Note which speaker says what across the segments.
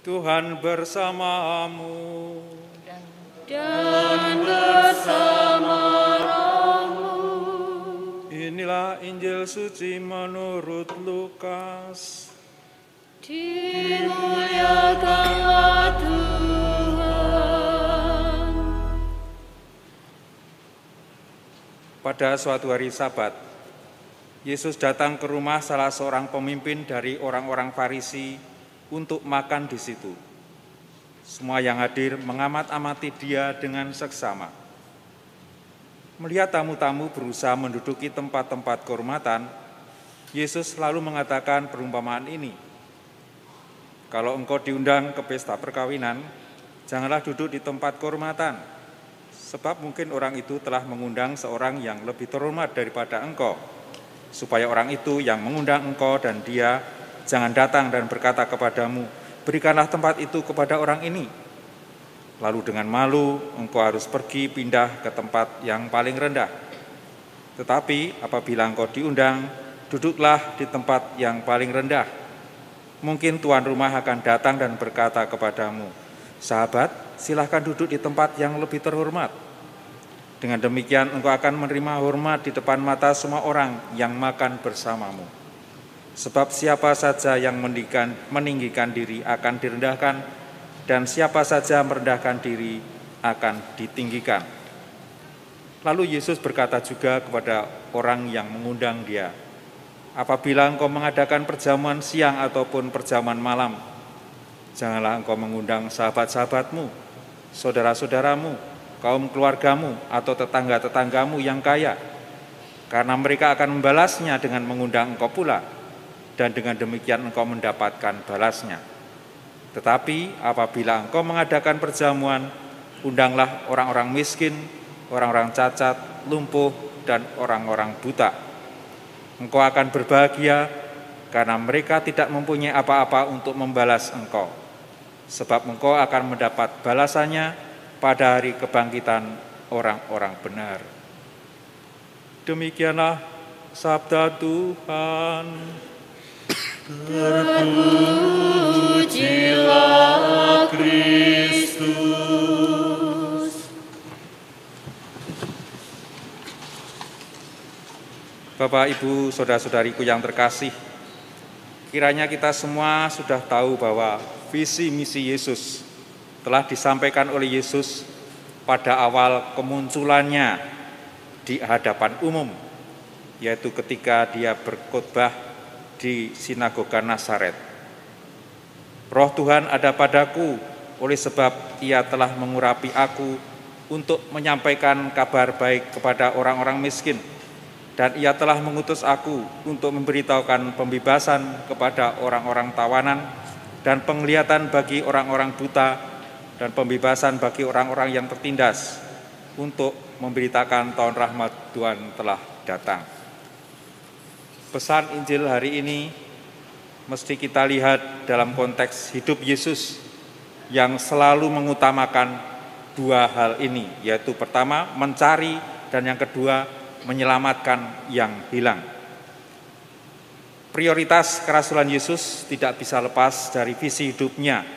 Speaker 1: Tuhan bersamamu.
Speaker 2: Dan bersama rohmu.
Speaker 1: Inilah Injil suci menurut Lukas.
Speaker 2: Dimuliakanlah Tuhan.
Speaker 1: Pada suatu hari Sabat, Yesus datang ke rumah salah seorang pemimpin dari orang-orang Farisi untuk makan di situ. Semua yang hadir mengamat-amati dia dengan seksama. Melihat tamu-tamu berusaha menduduki tempat-tempat kehormatan, Yesus selalu mengatakan perumpamaan ini. Kalau engkau diundang ke pesta perkawinan, janganlah duduk di tempat kehormatan, sebab mungkin orang itu telah mengundang seorang yang lebih terhormat daripada engkau, supaya orang itu yang mengundang engkau dan dia jangan datang dan berkata kepadamu, berikanlah tempat itu kepada orang ini. Lalu dengan malu engkau harus pergi pindah ke tempat yang paling rendah. Tetapi apabila engkau diundang, duduklah di tempat yang paling rendah. Mungkin tuan rumah akan datang dan berkata kepadamu, sahabat, silahkan duduk di tempat yang lebih terhormat. Dengan demikian engkau akan menerima hormat di depan mata semua orang yang makan bersamamu. Sebab siapa saja yang meninggikan diri akan direndahkan, dan siapa saja merendahkan diri akan ditinggikan. Lalu Yesus berkata juga kepada orang yang mengundang dia, apabila engkau mengadakan perjamuan siang ataupun perjamuan malam, janganlah engkau mengundang sahabat-sahabatmu, saudara-saudaramu, kaum keluargamu, atau tetangga-tetanggamu yang kaya, karena mereka akan membalasnya dengan mengundang engkau pula, dan dengan demikian engkau mendapatkan balasnya. Tetapi apabila engkau mengadakan perjamuan, undanglah orang-orang miskin, orang-orang cacat, lumpuh, dan orang-orang buta. Engkau akan berbahagia karena mereka tidak mempunyai apa-apa untuk membalas engkau, sebab engkau akan mendapat balasannya pada hari kebangkitan orang-orang benar. Demikianlah sabda Tuhan.
Speaker 2: Terpujilah Kristus.
Speaker 1: Bapak, Ibu, saudara-saudariku yang terkasih, kiranya kita semua sudah tahu bahwa visi misi Yesus telah disampaikan oleh Yesus pada awal kemunculannya di hadapan umum, yaitu ketika dia berkhotbah di sinagoga Nazaret. Roh Tuhan ada padaku, oleh sebab ia telah mengurapi aku untuk menyampaikan kabar baik kepada orang-orang miskin, dan ia telah mengutus aku untuk memberitahukan pembebasan kepada orang-orang tawanan dan penglihatan bagi orang-orang buta dan pembebasan bagi orang-orang yang tertindas, untuk memberitakan tahun rahmat Tuhan telah datang. Pesan Injil hari ini mesti kita lihat dalam konteks hidup Yesus yang selalu mengutamakan dua hal ini, yaitu pertama mencari dan yang kedua menyelamatkan yang hilang. Prioritas kerasulan Yesus tidak bisa lepas dari visi hidupnya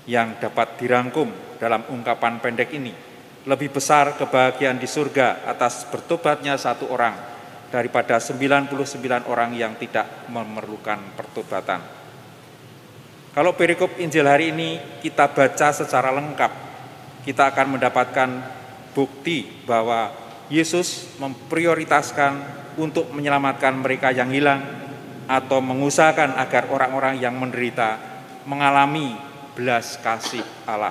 Speaker 1: yang dapat dirangkum dalam ungkapan pendek ini. Lebih besar kebahagiaan di surga atas bertobatnya satu orang daripada 99 orang yang tidak memerlukan pertobatan. Kalau perikop Injil hari ini kita baca secara lengkap, kita akan mendapatkan bukti bahwa Yesus memprioritaskan untuk menyelamatkan mereka yang hilang atau mengusahakan agar orang-orang yang menderita mengalami belas kasih Allah.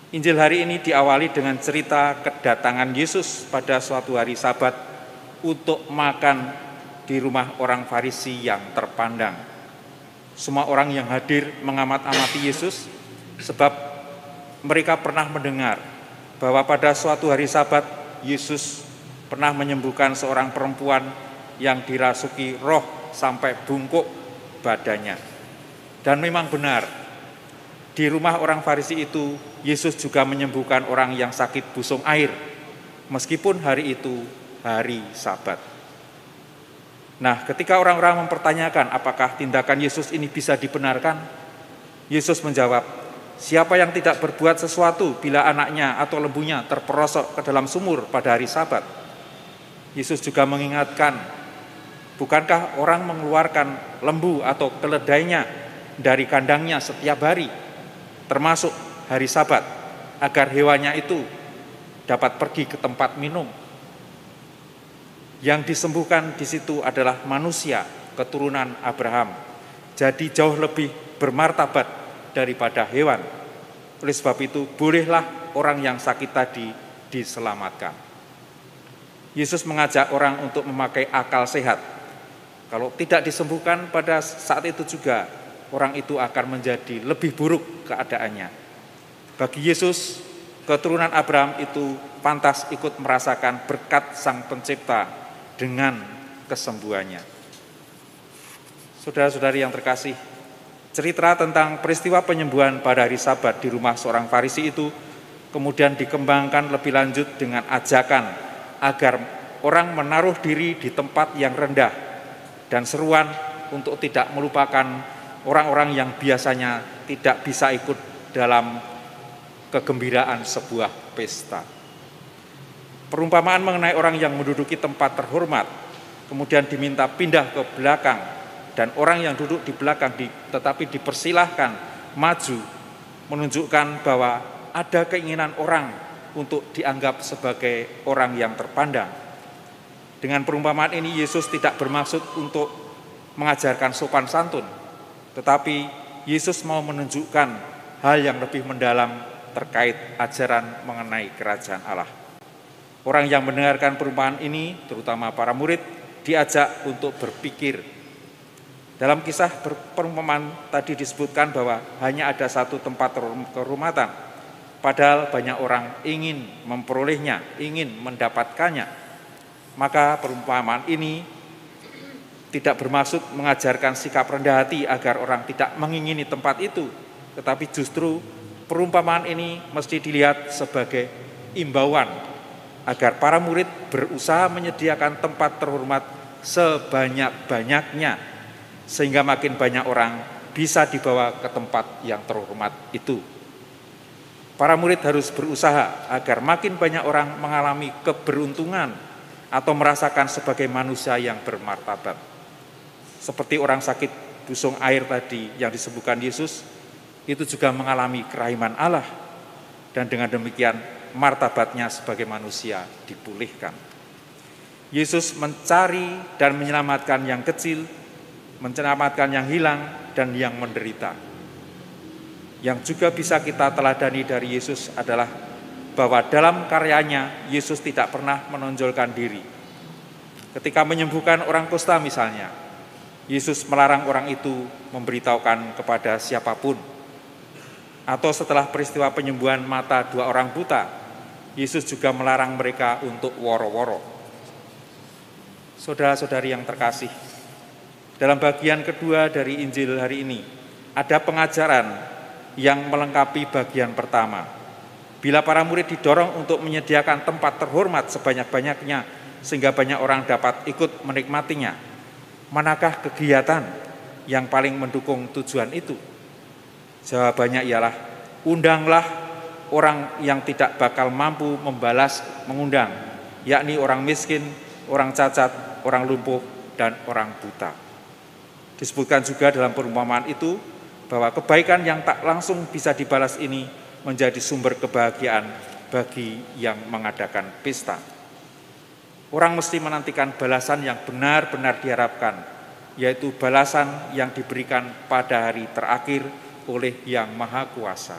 Speaker 1: Injil hari ini diawali dengan cerita kedatangan Yesus pada suatu hari Sabat untuk makan di rumah orang Farisi yang terpandang. Semua orang yang hadir mengamat-amati Yesus, sebab mereka pernah mendengar bahwa pada suatu hari Sabat Yesus pernah menyembuhkan seorang perempuan yang dirasuki roh sampai bungkuk badannya. Dan memang benar, di rumah orang Farisi itu Yesus juga menyembuhkan orang yang sakit busung air, meskipun hari itu hari Sabat. Nah, ketika orang-orang mempertanyakan apakah tindakan Yesus ini bisa dibenarkan, Yesus menjawab, "Siapa yang tidak berbuat sesuatu bila anaknya atau lembunya terperosok ke dalam sumur pada hari Sabat?" Yesus juga mengingatkan, bukankah orang mengeluarkan lembu atau keledainya dari kandangnya setiap hari, termasuk hari Sabat, agar hewannya itu dapat pergi ke tempat minum? Yang disembuhkan di situ adalah manusia, keturunan Abraham. Jadi jauh lebih bermartabat daripada hewan. Oleh sebab itu, bolehlah orang yang sakit tadi diselamatkan. Yesus mengajak orang untuk memakai akal sehat. Kalau tidak disembuhkan pada saat itu juga, orang itu akan menjadi lebih buruk keadaannya. Bagi Yesus, keturunan Abraham itu pantas ikut merasakan berkat Sang Pencipta dengan kesembuhannya. Saudara-saudari yang terkasih, cerita tentang peristiwa penyembuhan pada hari Sabat di rumah seorang Farisi itu kemudian dikembangkan lebih lanjut dengan ajakan agar orang menaruh diri di tempat yang rendah dan seruan untuk tidak melupakan orang-orang yang biasanya tidak bisa ikut dalam kegembiraan sebuah pesta. Perumpamaan mengenai orang yang menduduki tempat terhormat kemudian diminta pindah ke belakang, dan orang yang duduk di belakang tetapi dipersilahkan maju, menunjukkan bahwa ada keinginan orang untuk dianggap sebagai orang yang terpandang. Dengan perumpamaan ini Yesus tidak bermaksud untuk mengajarkan sopan santun, tetapi Yesus mau menunjukkan hal yang lebih mendalam terkait ajaran mengenai kerajaan Allah. Orang yang mendengarkan perumpamaan ini, terutama para murid, diajak untuk berpikir. Dalam kisah perumpamaan tadi disebutkan bahwa hanya ada satu tempat kehormatan, padahal banyak orang ingin memperolehnya, ingin mendapatkannya. Maka perumpamaan ini tidak bermaksud mengajarkan sikap rendah hati agar orang tidak mengingini tempat itu, tetapi justru perumpamaan ini mesti dilihat sebagai imbauan agar para murid berusaha menyediakan tempat terhormat sebanyak-banyaknya, sehingga makin banyak orang bisa dibawa ke tempat yang terhormat itu. Para murid harus berusaha agar makin banyak orang mengalami keberuntungan atau merasakan sebagai manusia yang bermartabat. Seperti orang sakit busung air tadi yang disembuhkan Yesus, itu juga mengalami kerahiman Allah, dan dengan demikian martabatnya sebagai manusia dipulihkan. Yesus mencari dan menyelamatkan yang kecil, menyelamatkan yang hilang dan yang menderita. Yang juga bisa kita teladani dari Yesus adalah bahwa dalam karyanya Yesus tidak pernah menonjolkan diri. Ketika menyembuhkan orang kusta misalnya, Yesus melarang orang itu memberitahukan kepada siapapun. Atau setelah peristiwa penyembuhan mata dua orang buta, Yesus juga melarang mereka untuk woro-woro. Saudara-saudari yang terkasih, dalam bagian kedua dari Injil hari ini, ada pengajaran yang melengkapi bagian pertama. Bila para murid didorong untuk menyediakan tempat terhormat sebanyak-banyaknya sehingga banyak orang dapat ikut menikmatinya, manakah kegiatan yang paling mendukung tujuan itu? Jawabannya ialah, undanglah orang yang tidak bakal mampu membalas mengundang, yakni orang miskin, orang cacat, orang lumpuh, dan orang buta. Disebutkan juga dalam perumpamaan itu bahwa kebaikan yang tak langsung bisa dibalas ini menjadi sumber kebahagiaan bagi yang mengadakan pesta. Orang mesti menantikan balasan yang benar-benar diharapkan, yaitu balasan yang diberikan pada hari terakhir oleh Yang Maha Kuasa.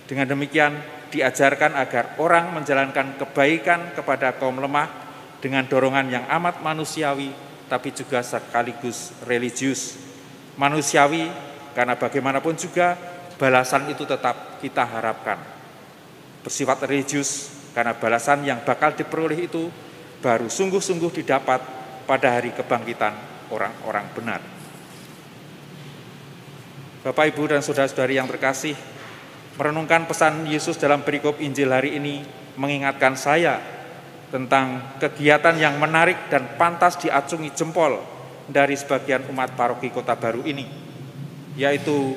Speaker 1: Dengan demikian diajarkan agar orang menjalankan kebaikan kepada kaum lemah dengan dorongan yang amat manusiawi, tapi juga sekaligus religius. Manusiawi karena bagaimanapun juga balasan itu tetap kita harapkan. Bersifat religius karena balasan yang bakal diperoleh itu baru sungguh-sungguh didapat pada hari kebangkitan orang-orang benar. Bapak, Ibu, dan saudara-saudari yang terkasih, merenungkan pesan Yesus dalam perikop Injil hari ini mengingatkan saya tentang kegiatan yang menarik dan pantas diacungi jempol dari sebagian umat paroki Kota Baru ini, yaitu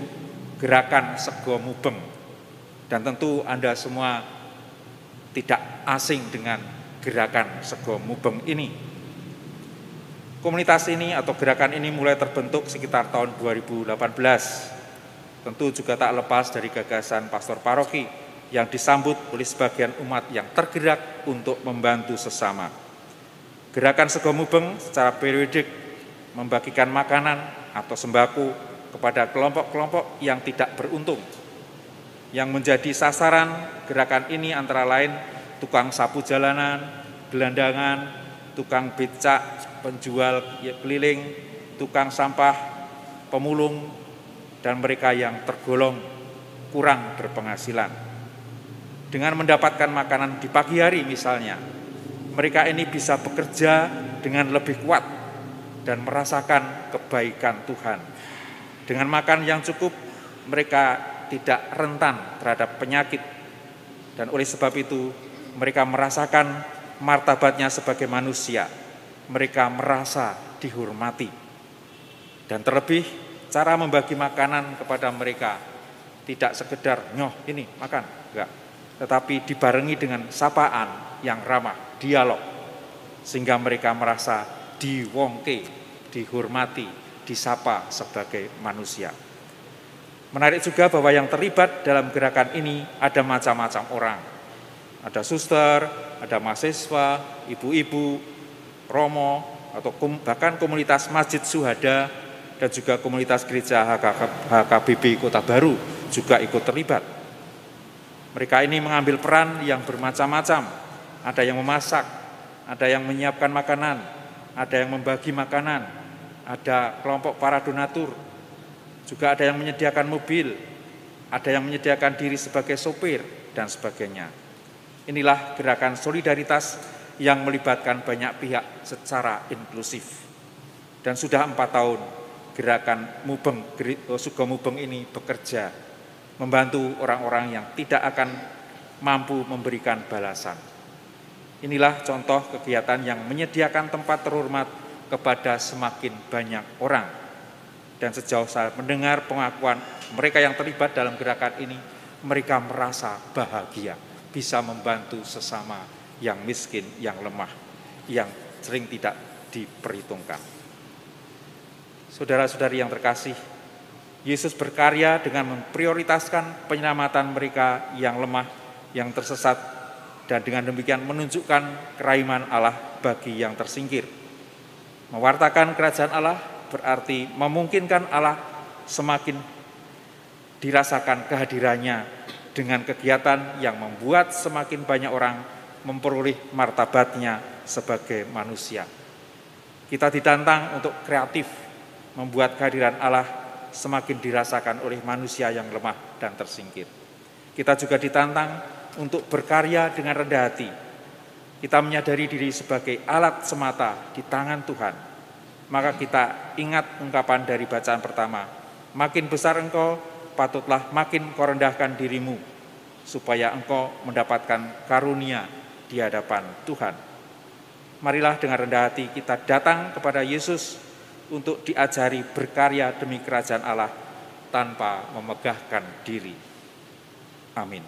Speaker 1: gerakan Sego Mubeng. Dan tentu Anda semua tidak asing dengan gerakan Sego Mubeng ini. Komunitas ini atau gerakan ini mulai terbentuk sekitar tahun 2018. Tentu juga tak lepas dari gagasan pastor paroki yang disambut oleh sebagian umat yang tergerak untuk membantu sesama. Gerakan Sego Mubeng secara periodik membagikan makanan atau sembako kepada kelompok-kelompok yang tidak beruntung. Yang menjadi sasaran gerakan ini antara lain tukang sapu jalanan, gelandangan, tukang becak, penjual keliling, tukang sampah, pemulung, dan mereka yang tergolong kurang berpenghasilan. Dengan mendapatkan makanan di pagi hari misalnya, mereka ini bisa bekerja dengan lebih kuat dan merasakan kebaikan Tuhan. Dengan makan yang cukup, mereka tidak rentan terhadap penyakit. Dan oleh sebab itu, mereka merasakan martabatnya sebagai manusia. Mereka merasa dihormati. Dan terlebih, cara membagi makanan kepada mereka tidak sekedar nyoh ini makan, enggak. Tetapi dibarengi dengan sapaan yang ramah, dialog. Sehingga mereka merasa diwongke, dihormati, disapa sebagai manusia. Menarik juga bahwa yang terlibat dalam gerakan ini ada macam-macam orang. Ada suster, ada mahasiswa, ibu-ibu, romo, atau bahkan komunitas Masjid Syuhada dan juga komunitas gereja HKBP Kota Baru juga ikut terlibat. Mereka ini mengambil peran yang bermacam-macam. Ada yang memasak, ada yang menyiapkan makanan, ada yang membagi makanan, ada kelompok para donatur, juga ada yang menyediakan mobil, ada yang menyediakan diri sebagai sopir, dan sebagainya. Inilah gerakan solidaritas yang melibatkan banyak pihak secara inklusif. Dan sudah 4 tahun gerakan Sego Mubeng ini bekerja, membantu orang-orang yang tidak akan mampu memberikan balasan. Inilah contoh kegiatan yang menyediakan tempat terhormat kepada semakin banyak orang. Dan sejauh saya mendengar pengakuan mereka yang terlibat dalam gerakan ini, mereka merasa bahagia bisa membantu sesama yang miskin, yang lemah, yang sering tidak diperhitungkan. Saudara-saudari yang terkasih, Yesus berkarya dengan memprioritaskan penyelamatan mereka yang lemah, yang tersesat, dan dengan demikian menunjukkan kerahiman Allah bagi yang tersingkir. Mewartakan kerajaan Allah berarti memungkinkan Allah semakin dirasakan kehadirannya dengan kegiatan yang membuat semakin banyak orang memperoleh martabatnya sebagai manusia. Kita ditantang untuk kreatif, membuat kehadiran Allah semakin dirasakan oleh manusia yang lemah dan tersingkir. Kita juga ditantang untuk berkarya dengan rendah hati. Kita menyadari diri sebagai alat semata di tangan Tuhan. Maka kita ingat ungkapan dari bacaan pertama, makin besar engkau, patutlah makin kau rendahkan dirimu, supaya engkau mendapatkan karunia di hadapan Tuhan. Marilah dengan rendah hati kita datang kepada Yesus untuk diajari berkarya demi kerajaan Allah tanpa memegahkan diri. Amin.